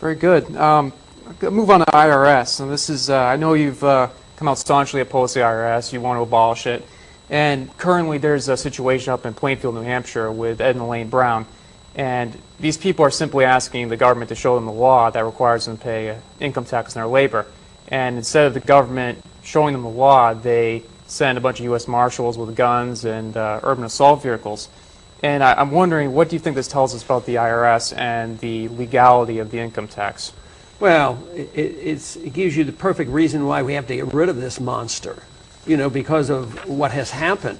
Very good. Move on to IRS. And this is, I know you've come out staunchly opposed to the IRS. You want to abolish it. And currently there's a situation up in Plainfield, New Hampshire with Ed and Elaine Brown. And these people are simply asking the government to show them the law that requires them to pay income tax on their labor. And instead of the government showing them the law, they send a bunch of U.S. Marshals with guns and urban assault vehicles. And I'm wondering, what do you think this tells us about the IRS and the legality of the income tax? Well, it gives you the perfect reason why we have to get rid of this monster, you know, because of what has happened.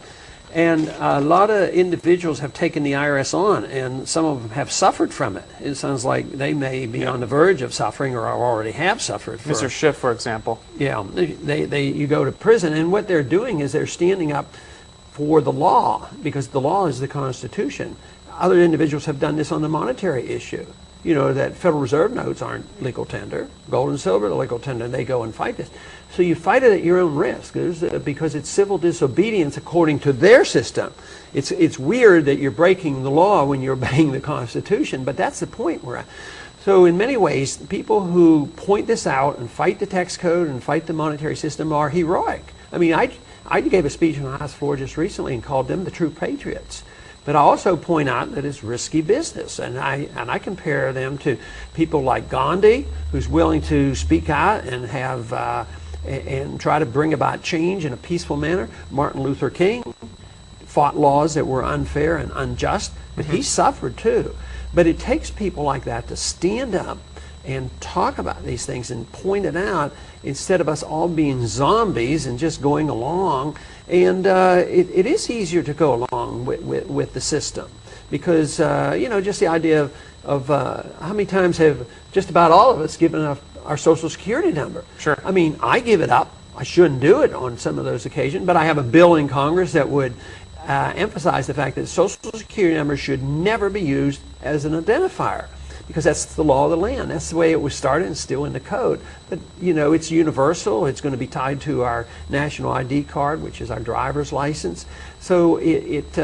And a lot of individuals have taken the IRS on, and some of them have suffered from it. It sounds like they may be on the verge of suffering or already have suffered. Mr. Schiff, for example. Yeah, you go to prison, and what they're doing is they're standing up for the law, because the law is the Constitution. Other individuals have done this on the monetary issue. You know, that Federal Reserve notes aren't legal tender. Gold and silver are legal tender, and they go and fight this. So you fight it at your own risk, because it's civil disobedience according to their system. It's weird that you're breaking the law when you're obeying the Constitution, but that's the point we're at. So in many ways, people who point this out and fight the tax code and fight the monetary system are heroic. I mean, I gave a speech on the House floor just recently and called them the true patriots. But I also point out that it's risky business, and I compare them to people like Gandhi, who's willing to speak out and have and try to bring about change in a peaceful manner. Martin Luther King fought laws that were unfair and unjust, but he suffered too. But it takes people like that to stand up and talk about these things and point it out, instead of us all being zombies and just going along. And it is easier to go along with the system, because you know, just the idea of how many times have just about all of us given up our Social Security number? Sure. I mean, I give it up. I shouldn't do it on some of those occasions, but I have a bill in Congress that would emphasize the fact that Social Security numbers should never be used as an identifier, because that's the law of the land. That's the way it was started and still in the code. But, you know, it's universal. It's going to be tied to our national ID card, which is our driver's license. So it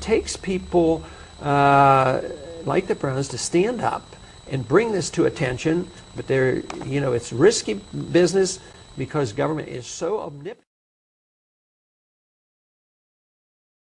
takes people like the Browns to stand up and bring this to attention. But you know, it's risky business, because government is so omnipotent.